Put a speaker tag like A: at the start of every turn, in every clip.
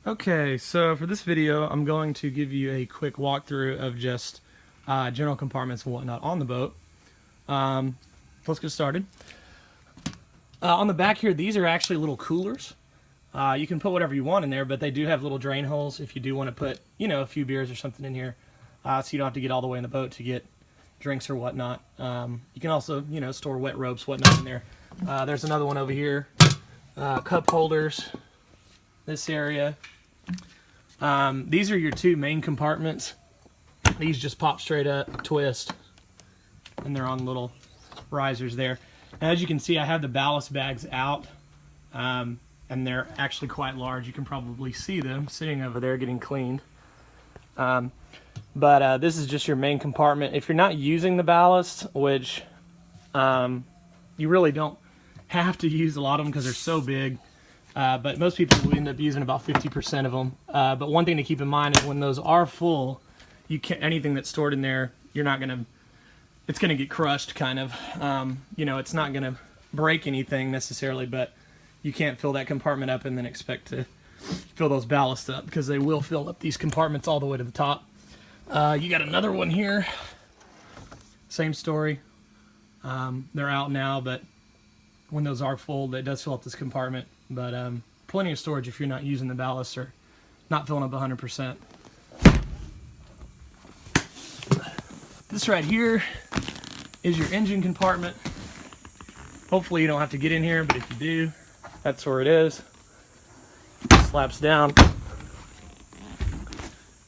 A: Okay, so for this video, I'm going to give you a quick walkthrough of just general compartments and whatnot on the boat. Let's get started. On the back here, these are actually little coolers. You can put whatever you want in there, but they do have little drain holes if you do want to put, a few beers or something in here, so you don't have to get all the way in the boat to get drinks or whatnot. You can also, store wet ropes, whatnot in there. There's another one over here. Cup holders. This area. These are your two main compartments. These just pop straight up, twist, and they're on little risers there. And as you can see, I have the ballast bags out, and they're actually quite large. You can probably see them sitting over there getting cleaned. But this is just your main compartment. If you're not using the ballast, which you really don't have to use a lot of them because they're so big, but most people will end up using about 50% of them. But one thing to keep in mind is when those are full, anything that's stored in there, it's gonna get crushed kind of. It's not gonna break anything necessarily, but you can't fill that compartment up and then expect to fill those ballasts up, because they will fill up these compartments all the way to the top. You got another one here, same story. They're out now, but when those are full, that does fill up this compartment. But plenty of storage if you're not using the ballast or not filling up 100%. This right here is your engine compartment. Hopefully you don't have to get in here, but if you do, that's where it is. Slaps down.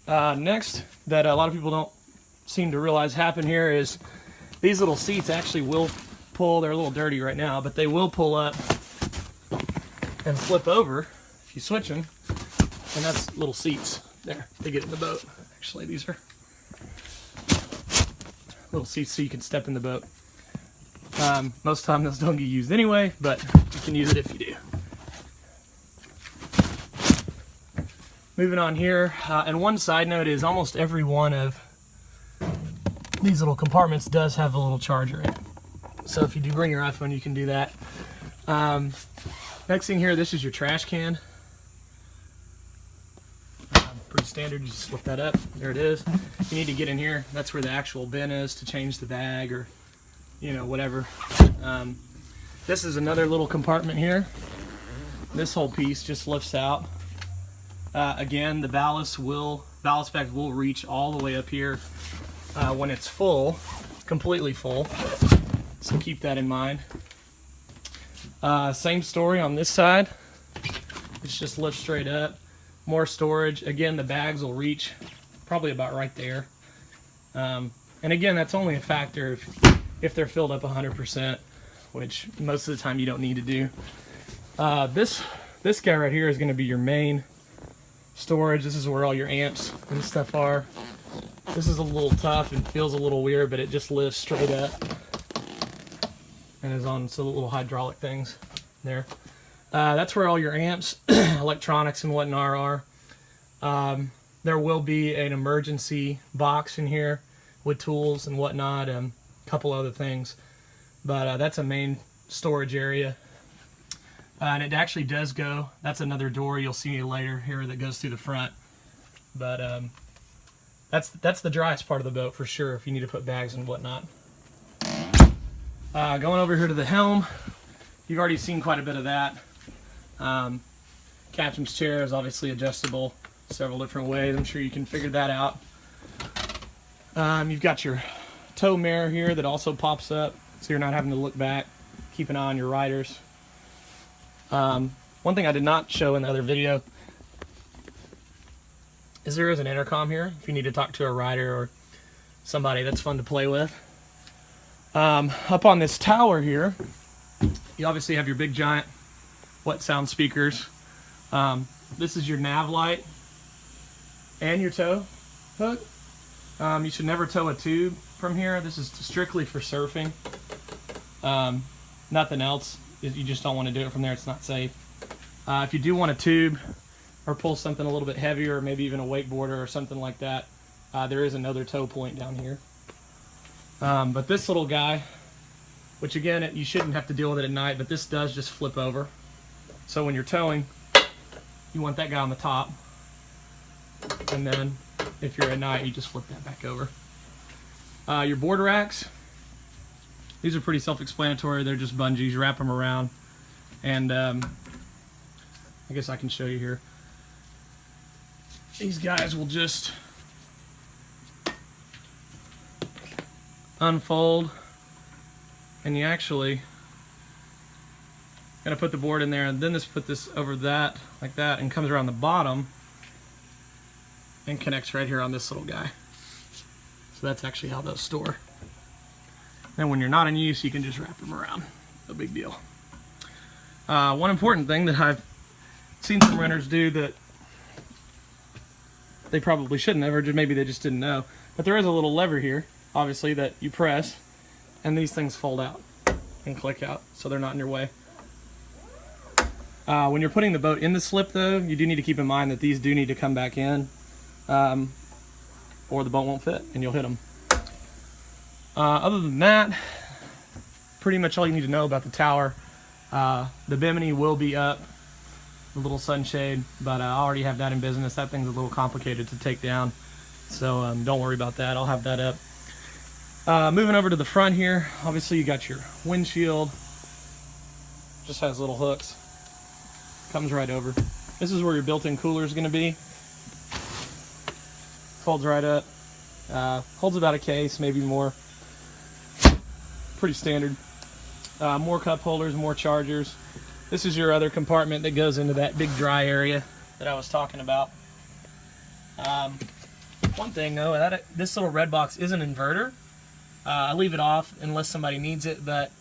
A: Next, that a lot of people don't seem to realize happen here is these little seats actually will pull. They're a little dirty right now, but they will pull up and flip over if you switch them. And that's little seats there to get in the boat. Actually, these are little seats so you can step in the boat. Most of the time those don't get used anyway, but you can use it if you do. Moving on here, and one side note is almost every one of these little compartments does have a little charger in it. So if you do bring your iPhone, you can do that. Next thing here, this is your trash can. Pretty standard, you just lift that up, there it is. You need to get in here, that's where the actual bin is to change the bag or, whatever. This is another little compartment here. This whole piece just lifts out. Again, the ballast bags will reach all the way up here when it's full, completely full. So keep that in mind. Same story on this side. It's just lift straight up. More storage. Again, the bags will reach probably about right there. And again, that's only a factor if they're filled up 100%, which most of the time you don't need to do. This guy right here is going to be your main storage. This is where all your amps and stuff are. This is a little tough and feels a little weird, but it just lifts straight up and is on some little hydraulic things there. That's where all your amps, electronics and whatnot are. There will be an emergency box in here with tools and whatnot, a couple other things, but that's a main storage area. And it actually does go, that's another door you'll see later here that goes through the front. But that's the driest part of the boat for sure if you need to put bags and whatnot. Going over here to the helm, you've already seen quite a bit of that. Captain's chair is obviously adjustable several different ways. I'm sure you can figure that out. You've got your tow mirror here that also pops up, so you're not having to look back. Keep an eye on your riders. One thing I did not show in the other video is there is an intercom here if you need to talk to a rider or somebody. That's fun to play with. Up on this tower here, you obviously have your big giant wet sound speakers. This is your nav light and your tow hook. You should never tow a tube from here. This is strictly for surfing. Nothing else. You just don't want to do it from there. It's not safe. If you do want a tube or pull something a little bit heavier, or maybe even a wakeboarder or something like that, there is another tow point down here. But this little guy, which again, you shouldn't have to deal with it at night, but this does just flip over. So when you're towing, you want that guy on the top. and then if you're at night, you just flip that back over. Your board racks, these are pretty self-explanatory. They're just bungees. You wrap them around, and I guess I can show you here. These guys will just unfold, and you actually gotta put the board in there, and then put this over that like that, and comes around the bottom and connects right here on this little guy. So that's actually how those store. And when you're not in use, you can just wrap them around. No big deal. One important thing that I've seen some renters do that they probably shouldn't have, or maybe they just didn't know, but there is a little lever here, obviously, that you press, and these things fold out and click out, so they're not in your way. When you're putting the boat in the slip, though, you do need to keep in mind that these do need to come back in, or the boat won't fit and you'll hit them. Other than that, pretty much all you need to know about the tower. The bimini will be up, the little sunshade, but I already have that in business. That thing's a little complicated to take down, so don't worry about that. I'll have that up. Moving over to the front here, obviously you got your windshield. Just has little hooks. Comes right over. This is where your built-in cooler is going to be. Folds right up. Holds about a case, maybe more. Pretty standard. More cup holders, more chargers. This is your other compartment that goes into that big dry area that I was talking about. One thing though, this little red box is an inverter. I leave it off unless somebody needs it, but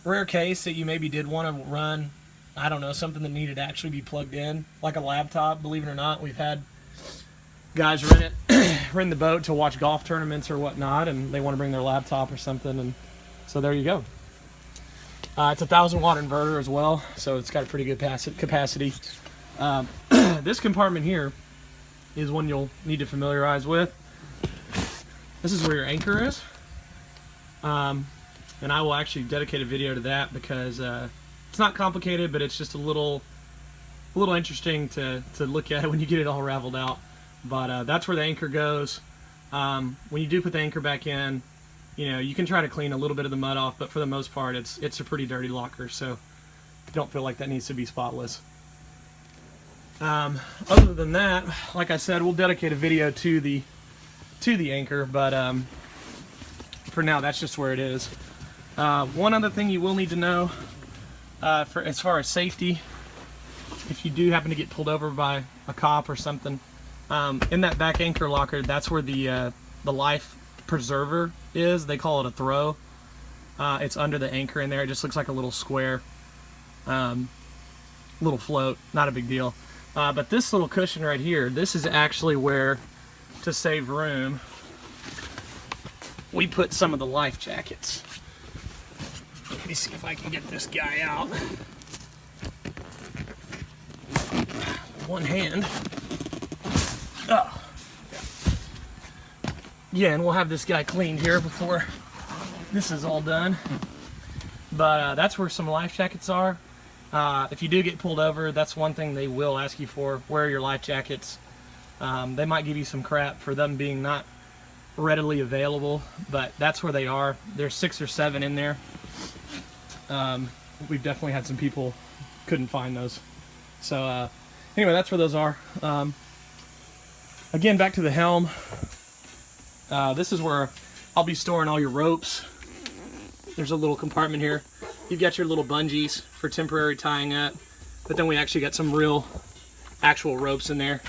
A: rare case that you maybe did want to run, I don't know, something that needed to actually be plugged in, like a laptop. Believe it or not, we've had guys rent the boat to watch golf tournaments or whatnot, and they want to bring their laptop or something, and so there you go. It's a 1,000-watt inverter as well, so it's got a pretty good capacity. This compartment here is one you'll need to familiarize with. This is where your anchor is, and I will actually dedicate a video to that because it's not complicated, but it's just a little interesting to look at when you get it all raveled out. But that's where the anchor goes. When you do put the anchor back in, you know, you can try to clean a little bit of the mud off, but for the most part, it's a pretty dirty locker, so don't feel like that needs to be spotless. Other than that, like I said, we'll dedicate a video to the anchor, but for now, that's just where it is. One other thing you will need to know, as far as safety, if you do happen to get pulled over by a cop or something, in that back anchor locker, that's where the life preserver is. They call it a throw. It's under the anchor in there. It just looks like a little square, little float. Not a big deal. But this little cushion right here, this is actually where, to save room, we put some of the life jackets. Let me see if I can get this guy out. One hand. Oh. Yeah, and we'll have this guy cleaned here before this is all done. But that's where some life jackets are. If you do get pulled over, that's one thing they will ask you for. Where are your life jackets? They might give you some crap for them being not readily available, but that's where they are. There's 6 or 7 in there. We've definitely had some people couldn't find those. So anyway, that's where those are. Again, back to the helm. This is where I'll be storing all your ropes. There's a little compartment here. You've got your little bungees for temporary tying up, but then we actually got some actual ropes in there.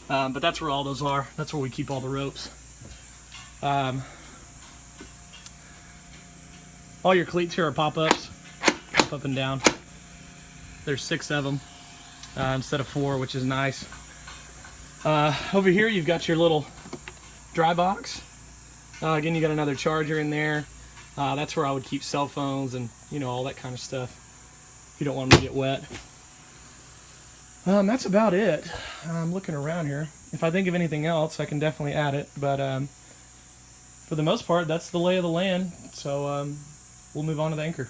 A: But that's where all those are. That's where we keep all the ropes. All your cleats here are pop-ups, pop up and down. There's 6 of them instead of 4, which is nice. Over here you've got your little dry box. Again, you got another charger in there. That's where I would keep cell phones and, you know, all that kind of stuff if you don't want them to get wet. That's about it. I'm looking around here. If I think of anything else, I can definitely add it, but for the most part, that's the lay of the land. So we'll move on to the anchor.